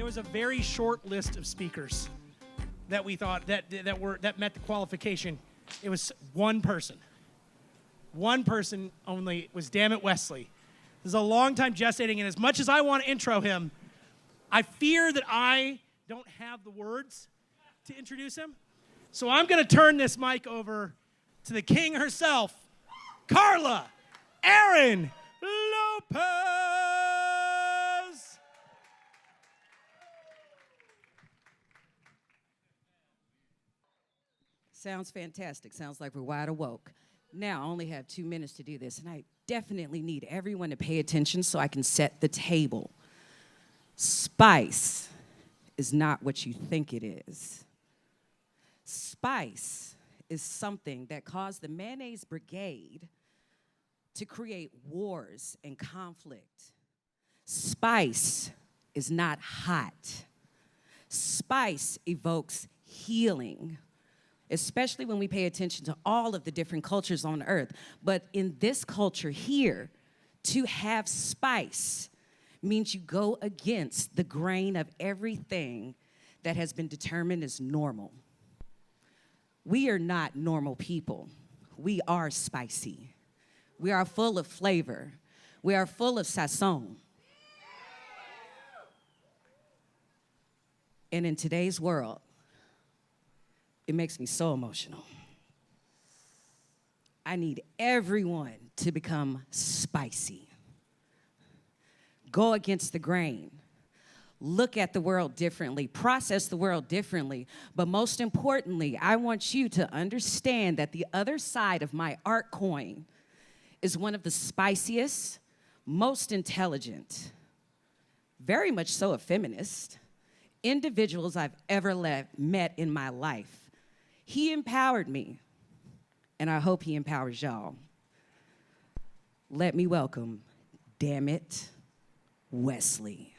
was a very short list of speakers that we thought that met the qualification. It was one person. One person only was Dammit Wesley. This is a long time gestating, and as much as I want to intro him, I fear that I don't have the words to introduce him. So I'm going to turn this mic over to the king herself, Carla Aaron Lopez. Sounds fantastic. Sounds like we're wide awoke. Now, I only have 2 minutes to do this, and I definitely need everyone to pay attention so I can set the table. Spice is not what you think it is. Spice is something that caused the mayonnaise brigade to create wars and conflict. Spice is not hot. Spice evokes healing, especially when we pay attention to all of the different cultures on earth. But in this culture here, to have spice means you go against the grain of everything that has been determined as normal. We are not normal people. We are spicy. We are full of flavor. We are full of sazon. And in today's world, it makes me so emotional. I need everyone to become spicy. Go against the grain. Look at the world differently. Process the world differently. But most importantly, I want you to understand that the other side of my art coin is one of the spiciest, most intelligent, very much so a feminist, individuals I've ever met in my life. He empowered me, and I hope he empowers y'all. Let me welcome Dammit Wesley.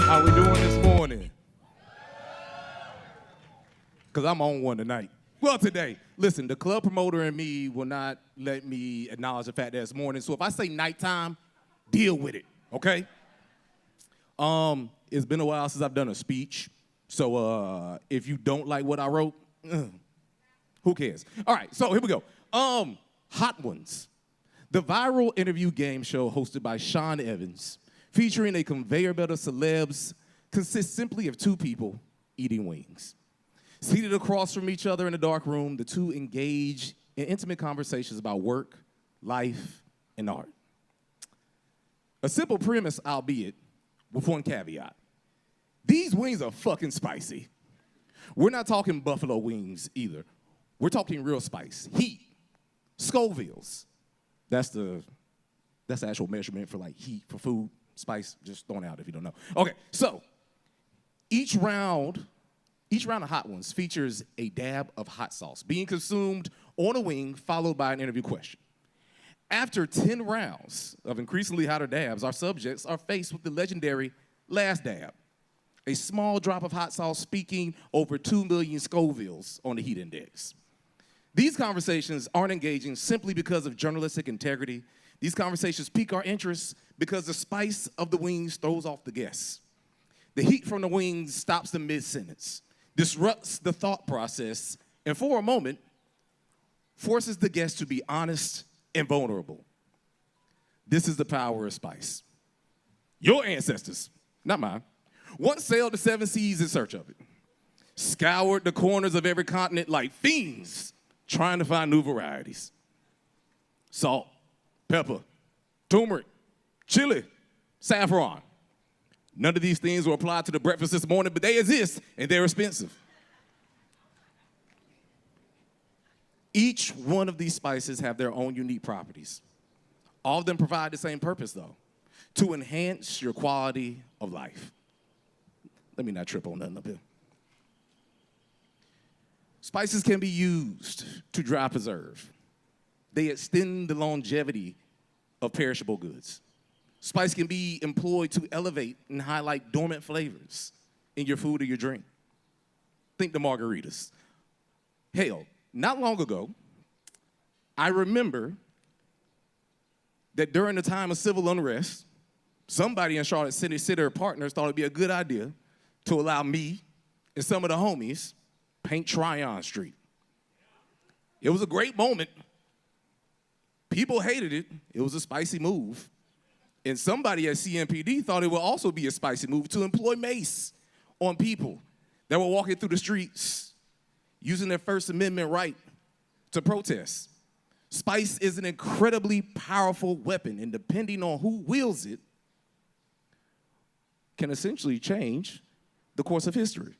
How we doing this morning? Because I'm on one tonight. Well, today, listen, the club promoter and me will not let me acknowledge the fact that it's morning. So if I say nighttime, deal with it, okay? It's been a while since I've done a speech. So if you don't like what I wrote, who cares? All right, so here we go. Hot Ones. The viral interview game show hosted by Sean Evans, featuring a conveyor belt of celebs, consists simply of two people eating wings. Seated across from each other in a dark room, the two engage in intimate conversations about work, life, and art. A simple premise, albeit, with one caveat. These wings are fucking spicy. We're not talking buffalo wings either. We're talking real spice, heat, Scovilles. That's the actual measurement for like heat for food. Spice, just thrown out if you don't know. Okay, so each round of Hot Ones features a dab of hot sauce being consumed on a wing, followed by an interview question. After 10 rounds of increasingly hotter dabs, our subjects are faced with the legendary last dab, a small drop of hot sauce speaking over 2 million Scovilles on the heat index. These conversations aren't engaging simply because of journalistic integrity. These conversations pique our interest because the spice of the wings throws off the guests. The heat from the wings stops the mid-sentence, disrupts the thought process, and for a moment, forces the guest to be honest and vulnerable. This is the power of spice. Your ancestors, not mine, once sailed the 7 seas in search of it, scoured the corners of every continent like fiends trying to find new varieties. Salt, pepper, turmeric, chili, saffron. None of these things were applied to the breakfast this morning, but they exist, and they're expensive. Each one of these spices have their own unique properties. All of them provide the same purpose, though, to enhance your quality of life. Let me not trip on nothing up here. Spices can be used to dry preserve, they extend the longevity of perishable goods. Spice can be employed to elevate and highlight dormant flavors in your food or your drink. Think the margaritas. Hell, not long ago, I remember that during the time of civil unrest, somebody in Charlotte City, their partners, thought it'd be a good idea to allow me and some of the homies paint Tryon Street. It was a great moment. People hated it. It was a spicy move. And somebody at CMPD thought it would also be a spicy move to employ mace on people that were walking through the streets using their First Amendment right to protest. Spice is an incredibly powerful weapon, and depending on who wields it, can essentially change the course of history.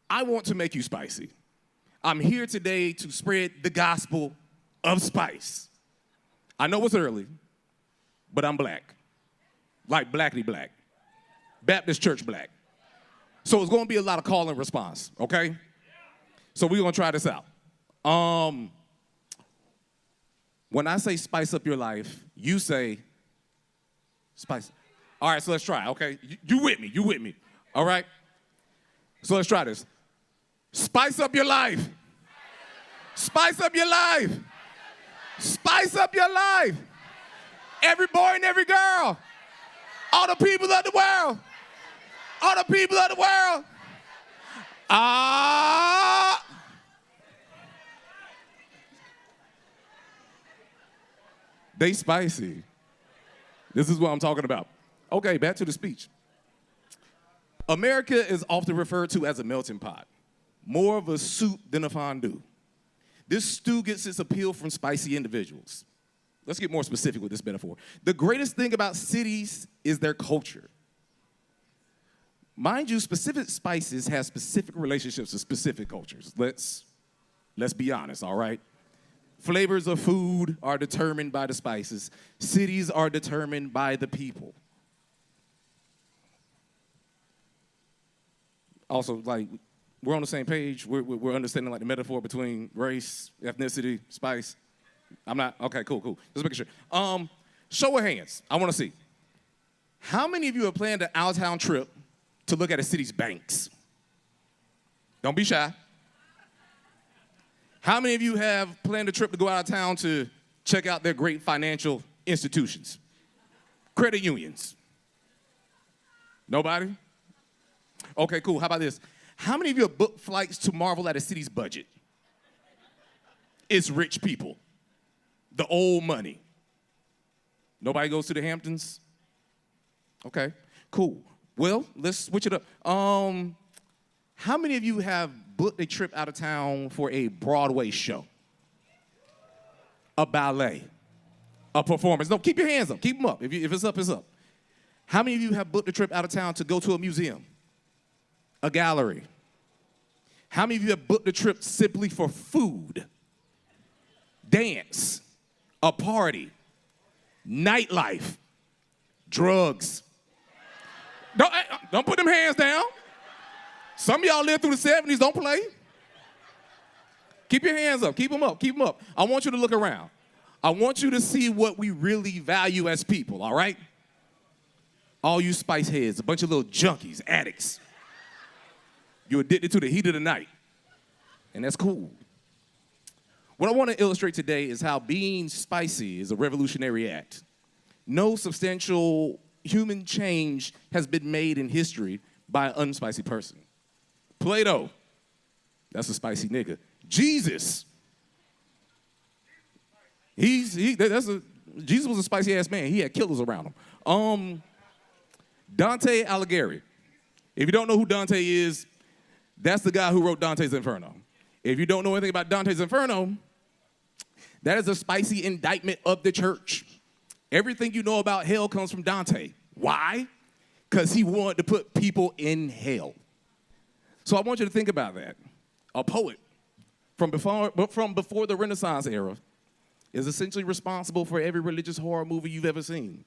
I want to make you spicy. I'm here today to spread the gospel of spice. I know it's early, but I'm black. Like blackity black. Baptist church black. So it's going to be a lot of call and response, okay? So we're going to try this out. When I say spice up your life, you say spice. All right, so let's try, okay? You with me, all right? So let's try this. Spice up your life. Spice up your life. Spice up your life. Every boy and every girl. All the people of the world. All the people of the world. They spicy. This is what I'm talking about. Okay, back to the speech. America is often referred to as a melting pot, more of a soup than a fondue. This stew gets its appeal from spicy individuals. Let's get more specific with this metaphor. The greatest thing about cities is their culture. Mind you, specific spices have specific relationships to specific cultures. Let's be honest, all right? Flavors of food are determined by the spices. Cities are determined by the people. Also, like, we're on the same page. We're understanding, like, the metaphor between race, ethnicity, spice. I'm not, okay, cool. Just making sure. Show of hands, I want to see. How many of you have planned an out-of-town trip to look at a city's banks? Don't be shy. How many of you have planned a trip to go out of town to check out their great financial institutions? Credit unions? Nobody? Okay, cool. How about this? How many of you have booked flights to marvel at a city's budget? It's rich people. The old money. Nobody goes to the Hamptons? Okay, cool. Well, let's switch it up. How many of you have booked a trip out of town for a Broadway show? A ballet? A performance? No, keep your hands up. Keep them up. If it's up, it's up. How many of you have booked a trip out of town to go to a museum? A gallery? How many of you have booked a trip simply for food? Dance? A party? Nightlife? Drugs? Don't put them hands down. Some of y'all lived through the 70s, don't play. Keep your hands up, keep them up. I want you to look around. I want you to see what we really value as people, all right? All you spice heads, a bunch of little junkies, addicts. You're addicted to the heat of the night, and that's cool. What I want to illustrate today is how being spicy is a revolutionary act. No substantial human change has been made in history by an unspicy person. Plato, that's a spicy nigga. Jesus, Jesus was a spicy ass man. He had killers around him. Dante Alighieri. If you don't know who Dante is, that's the guy who wrote Dante's Inferno. If you don't know anything about Dante's Inferno, that is a spicy indictment of the church. Everything you know about hell comes from Dante. Why? Because he wanted to put people in hell. So I want you to think about that. A poet from before the Renaissance era is essentially responsible for every religious horror movie you've ever seen.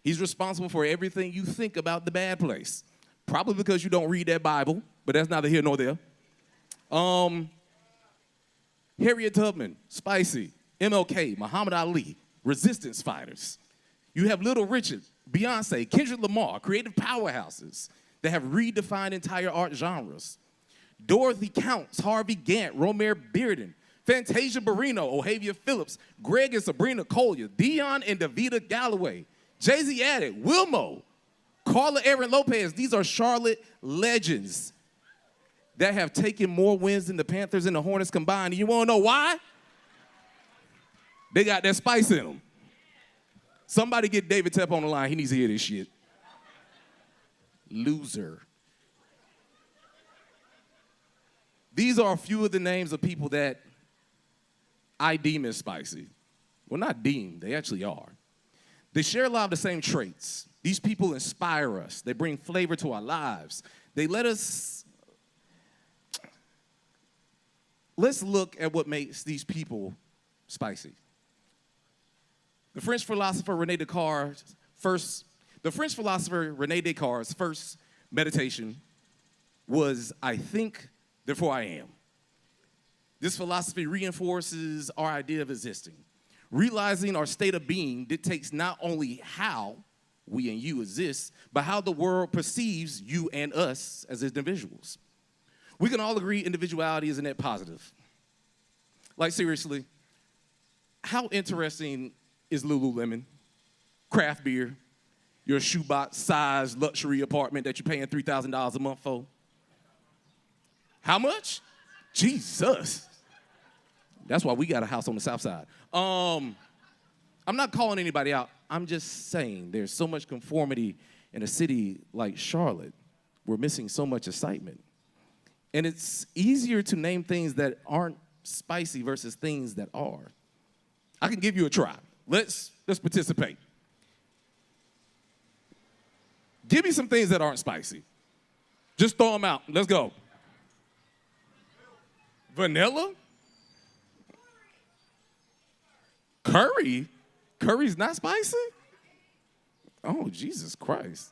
He's responsible for everything you think about the bad place. Probably because you don't read that Bible, but that's neither here nor there. Harriet Tubman, spicy. MLK, Muhammad Ali, resistance fighters. You have Little Richard, Beyonce, Kendrick Lamar, creative powerhouses that have redefined entire art genres. Dorothy Counts, Harvey Gantt, Romare Bearden, Fantasia Barrino, Ohavia Phillips, Greg and Sabrina Collier, Dion and Davida Galloway, Jay-Z Addict, Wilmo, Carla Erin Lopez. These are Charlotte legends that have taken more wins than the Panthers and the Hornets combined. And you want to know why? They got that spice in them. Somebody get David Tep on the line. He needs to hear this shit. Loser. These are a few of the names of people that I deem as spicy. Well, not deem, they actually are. They share a lot of the same traits. These people inspire us. They bring flavor to our lives. They let us. Let's look at what makes these people spicy. The French philosopher René Descartes' first meditation was, I think, therefore I am. This philosophy reinforces our idea of existing. Realizing our state of being dictates not only how we and you exist, but how the world perceives you and us as individuals. We can all agree individuality is a net positive. Like, seriously, how interesting is Lululemon, craft beer, your shoebox-sized luxury apartment that you're paying $3,000 a month for? How much? Jesus. That's why we got a house on the south side. I'm not calling anybody out. I'm just saying there's so much conformity in a city like Charlotte. We're missing so much excitement. And it's easier to name things that aren't spicy versus things that are. I can give you a try. Let's participate. Give me some things that aren't spicy. Just throw them out. Let's go. Vanilla? Curry? Curry's not spicy? Oh, Jesus Christ.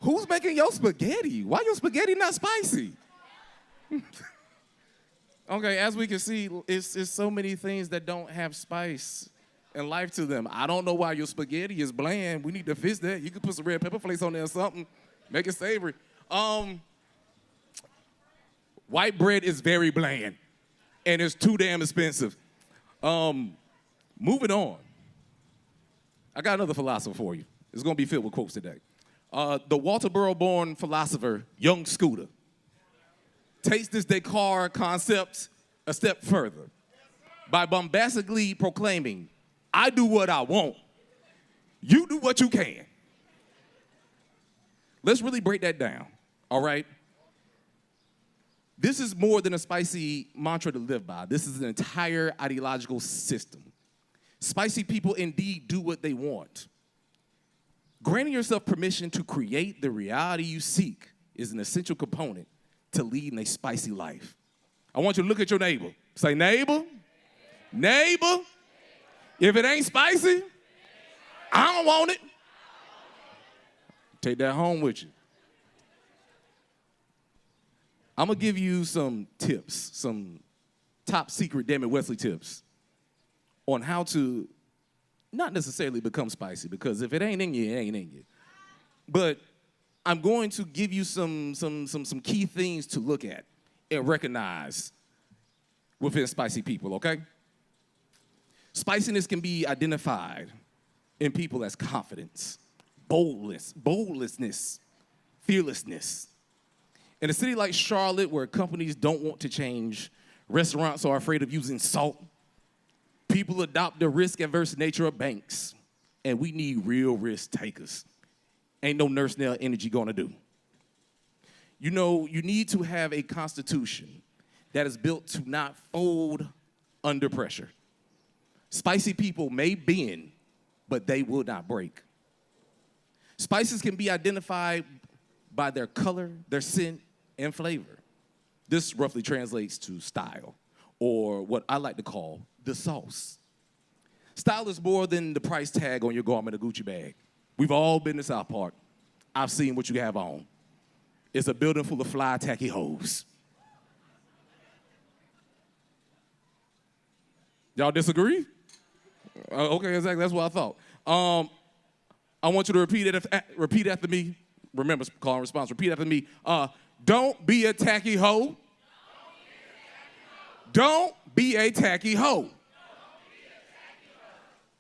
Who's making your spaghetti? Why your spaghetti not spicy? Okay, as we can see, it's so many things that don't have spice and life to them. I don't know why your spaghetti is bland. We need to fix that. You could put some red pepper flakes on there or something. Make it savory. White bread is very bland, and it's too damn expensive. Moving on. I got another philosopher for you. It's going to be filled with quotes today. The Walterboro-born philosopher, Young Scooter, takes this Descartes concept a step further by bombastically proclaiming, I do what I want. You do what you can. Let's really break that down, all right? This is more than a spicy mantra to live by. This is an entire ideological system. Spicy people indeed do what they want. Granting yourself permission to create the reality you seek is an essential component to leading a spicy life. I want you to look at your neighbor. Say, neighbor, neighbor, if it ain't spicy, I don't want it. Take that home with you. I'm going to give you some tips, some top secret Dammit Wesley tips on how to not necessarily become spicy, because if it ain't in you, it ain't in you. But I'm going to give you some key things to look at and recognize within spicy people, okay? Spiciness can be identified in people as confidence, boldness, fearlessness. In a city like Charlotte, where companies don't want to change, restaurants are afraid of using salt, people adopt the risk-averse nature of banks, and we need real risk takers. Ain't no nurse nail energy gonna do. You know, you need to have a constitution that is built to not fold under pressure. Spicy people may bend, but they will not break. Spices can be identified by their color, their scent, and flavor. This roughly translates to style, or what I like to call the sauce. Style is more than the price tag on your garment or Gucci bag. We've all been to South Park. I've seen what you have on. It's a building full of fly, tacky hoes. Y'all disagree? Okay, exactly. That's what I thought. I want you to repeat after me. Remember, call and response. Repeat after me. Don't be a tacky hoe. Don't be a tacky hoe.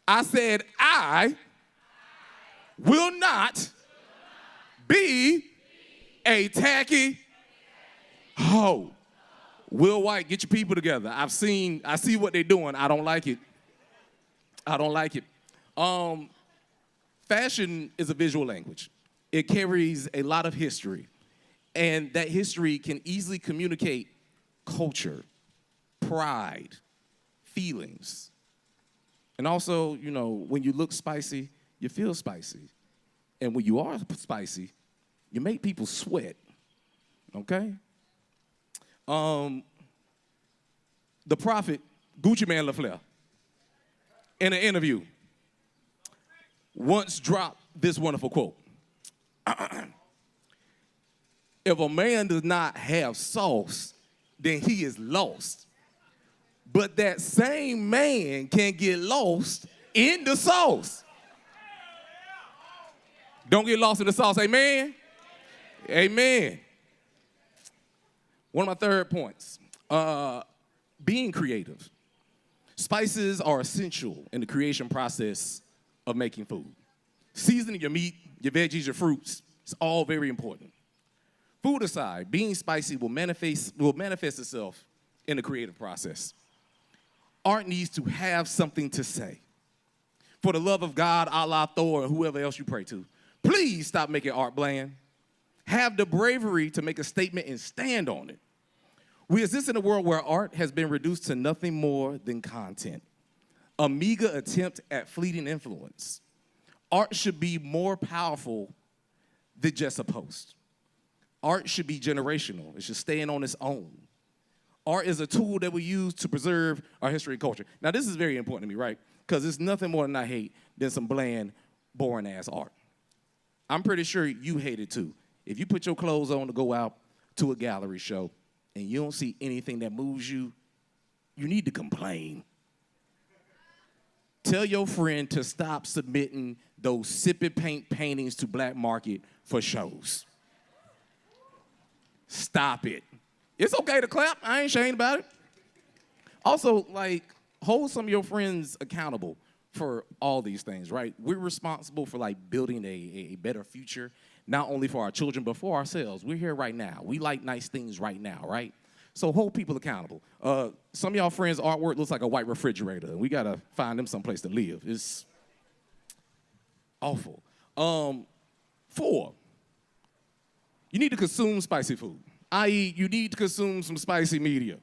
I said, I will not be a tacky hoe. Will White, get your people together. I see what they're doing. I don't like it. I don't like it. Fashion is a visual language. It carries a lot of history, and that history can easily communicate culture, pride, feelings. And also, you know, when you look spicy, you feel spicy. And when you are spicy, you make people sweat, okay? The prophet, Gucci Mane LaFleur, in an interview, once dropped this wonderful quote. If a man does not have sauce, then he is lost. But that same man can get lost in the sauce. Don't get lost in the sauce, amen? Amen. One of my third points, being creative. Spices are essential in the creation process of making food. Seasoning your meat, your veggies, your fruits, it's all very important. Food aside, being spicy will manifest itself in the creative process. Art needs to have something to say. For the love of God, Allah, Thor, and whoever else you pray to, please stop making art bland. Have the bravery to make a statement and stand on it. We exist in a world where art has been reduced to nothing more than content, a meager attempt at fleeting influence. Art should be more powerful than just a post. Art should be generational. It should stand on its own. Art is a tool that we use to preserve our history and culture. Now, this is very important to me, right? Because it's nothing more than I hate than some bland, boring-ass art. I'm pretty sure you hate it, too. If you put your clothes on to go out to a gallery show and you don't see anything that moves you, you need to complain. Tell your friend to stop submitting those sippy paint paintings to black market for shows. Stop it. It's okay to clap. I ain't ashamed about it. Also, like, hold some of your friends accountable for all these things, right? We're responsible for, like, building a better future, not only for our children, but for ourselves. We're here right now. We like nice things right now, right? So hold people accountable. Some of y'all friends' artwork looks like a white refrigerator. We got to find them someplace to live. It's awful. 4, you need to consume spicy food, i.e. you need to consume some spicy media.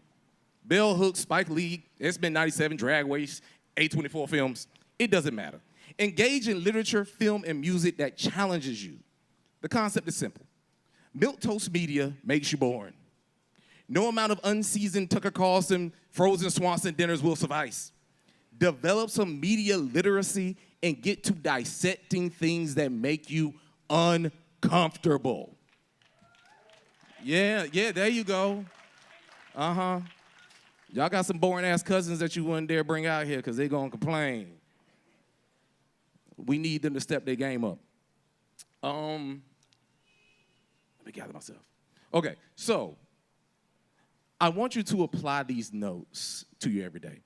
Bell Hooks, Spike Lee, SB 97, Drag Race, A24 films, it doesn't matter. Engage in literature, film, and music that challenges you. The concept is simple. Milquetoast media makes you boring. No amount of unseasoned Tucker Carlson, Frozen Swanson dinners will suffice. Develop some media literacy and get to dissecting things that make you uncomfortable. Yeah, there you go. Y'all got some boring-ass cousins that you wouldn't dare bring out here because they're going to complain. We need them to step their game up. Let me gather myself. Okay, so I want you to apply these notes to your everyday.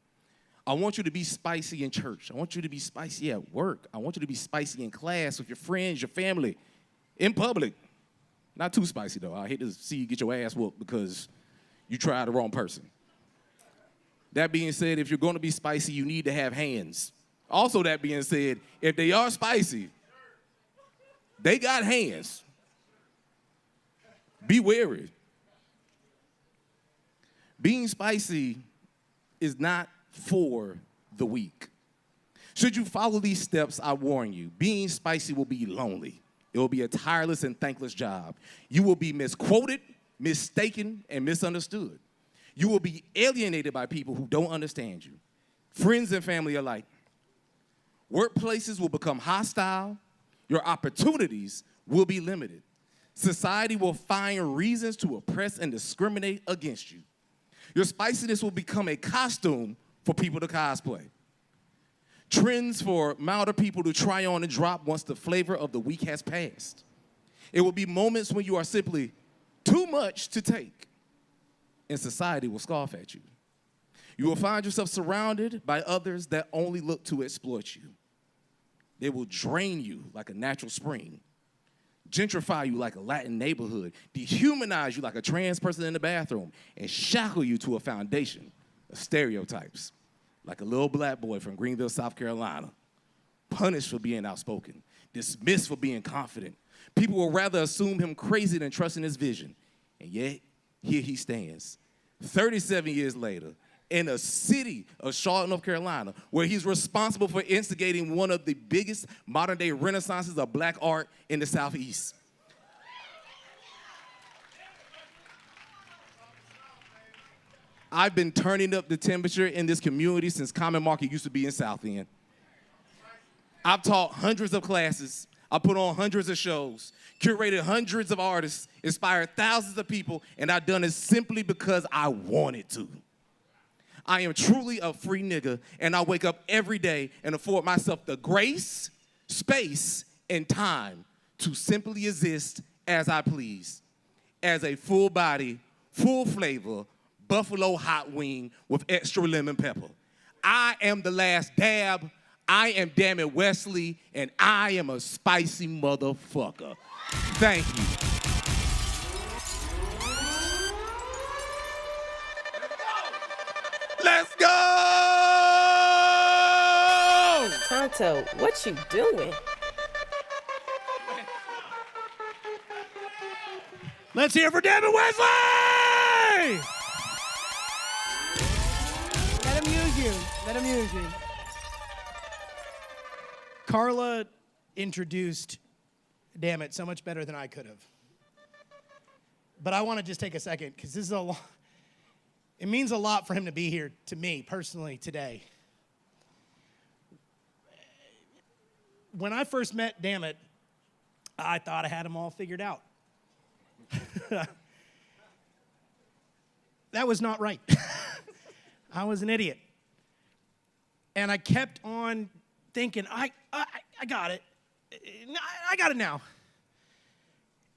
I want you to be spicy in church. I want you to be spicy at work. I want you to be spicy in class with your friends, your family, in public. Not too spicy, though. I hate to see you get your ass whooped because you tried the wrong person. That being said, if you're going to be spicy, you need to have hands. Also, that being said, if they are spicy, they got hands. Be wary. Being spicy is not for the weak. Should you follow these steps, I warn you, being spicy will be lonely. It will be a tireless and thankless job. You will be misquoted, mistaken, and misunderstood. You will be alienated by people who don't understand you. Friends and family alike. Workplaces will become hostile. Your opportunities will be limited. Society will find reasons to oppress and discriminate against you. Your spiciness will become a costume for people to cosplay. Trends for milder people to try on and drop once the flavor of the week has passed. It will be moments when you are simply too much to take, and society will scoff at you. You will find yourself surrounded by others that only look to exploit you. They will drain you like a natural spring, gentrify you like a Latin neighborhood, dehumanize you like a trans person in the bathroom, and shackle you to a foundation of stereotypes, like a little black boy from Greenville, South Carolina, punished for being outspoken, dismissed for being confident. People will rather assume him crazy than trust in his vision. And yet, here he stands, 37 years later, in a city of Charlotte, North Carolina, where he's responsible for instigating one of the biggest modern-day renaissances of black art in the Southeast. I've been turning up the temperature in this community since Common Market used to be in South End. I've taught hundreds of classes. I put on hundreds of shows, curated hundreds of artists, inspired thousands of people, and I've done it simply because I wanted to. I am truly a free nigga, and I wake up every day and afford myself the grace, space, and time to simply exist as I please, as a full body, full flavor, buffalo hot wing with extra lemon pepper. I am the last dab. I am Dammit Wesley, and I am a spicy motherfucker. Thank you. Let's go! Tonto, what you doing? Let's hear it for Dammit Wesley! Let him use you. Let him use you. Carla introduced Dammit so much better than I could have. But I want to just take a second, because this is a lot. It means a lot for him to be here, to me, personally, today. When I first met Dammit, I thought I had him all figured out. That was not right. I was an idiot. And I kept on thinking, I got it. I got it now.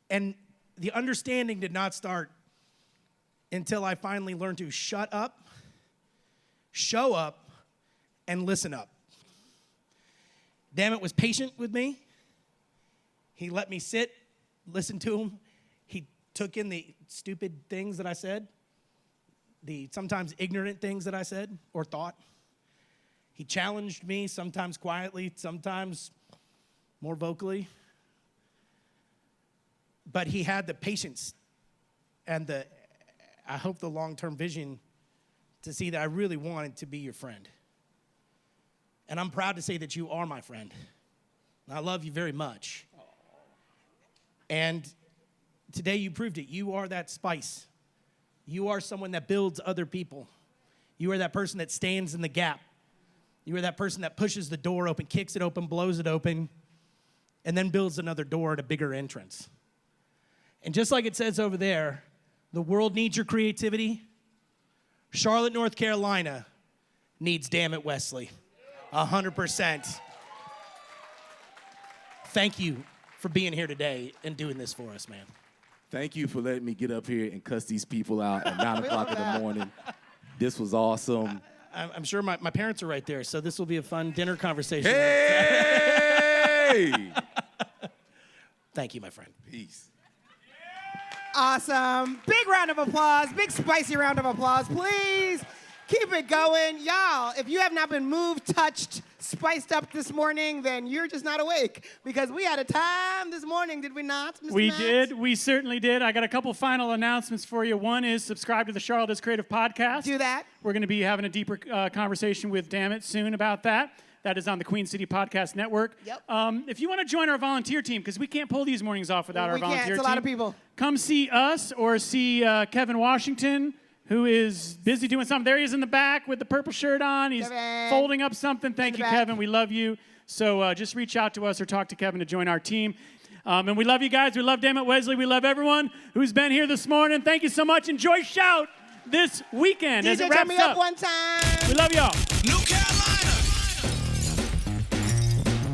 And the understanding did not start until I finally learned to shut up, show up, and listen up. Dammit was patient with me. He let me sit, listen to him. He took in the stupid things that I said, the sometimes ignorant things that I said or thought. He challenged me, sometimes quietly, sometimes more vocally. But he had the patience and I hope the long-term vision to see that I really wanted to be your friend. And I'm proud to say that you are my friend. I love you very much. And today you proved it. You are that spice. You are someone that builds other people. You are that person that stands in the gap. You are that person that pushes the door open, kicks it open, blows it open, and then builds another door at a bigger entrance. And just like it says over there, the world needs your creativity. Charlotte, North Carolina needs Dammit Wesley. 100%. Thank you for being here today and doing this for us, man. Thank you for letting me get up here and cuss these people out at 9 o'clock in the morning. This was awesome. I'm sure my parents are right there, so this will be a fun dinner conversation. Hey! Thank you, my friend. Peace. Awesome. Big round of applause. Big spicy round of applause, please. Keep it going. Y'all, if you have not been moved, touched, spiced up this morning, then you're just not awake, because we had a time this morning, did we not, Mr. We Max? did. We certainly did. I got a couple final announcements for you. One is subscribe to the Charlotte is Creative podcast. Do that. We're going to be having a deeper conversation with Dammit soon about that. That is on the Queen City Podcast Network. Yep. If you want to join our volunteer team, because we can't pull these mornings off without our volunteer team. It's a lot of people. Come see us or see Kevin Washington, who is busy doing something. There he is in the back with the purple shirt on. He's Kevin. folding up something. Thank you, back. Kevin. We love you. So just reach out to us or talk to Kevin to join our team. And we love you guys. We love Dammit Wesley. We love everyone who's been here this morning. Thank you so much. Enjoy Shout this weekend as DJ, it wraps turn me up up. one time. We love y'all. New California.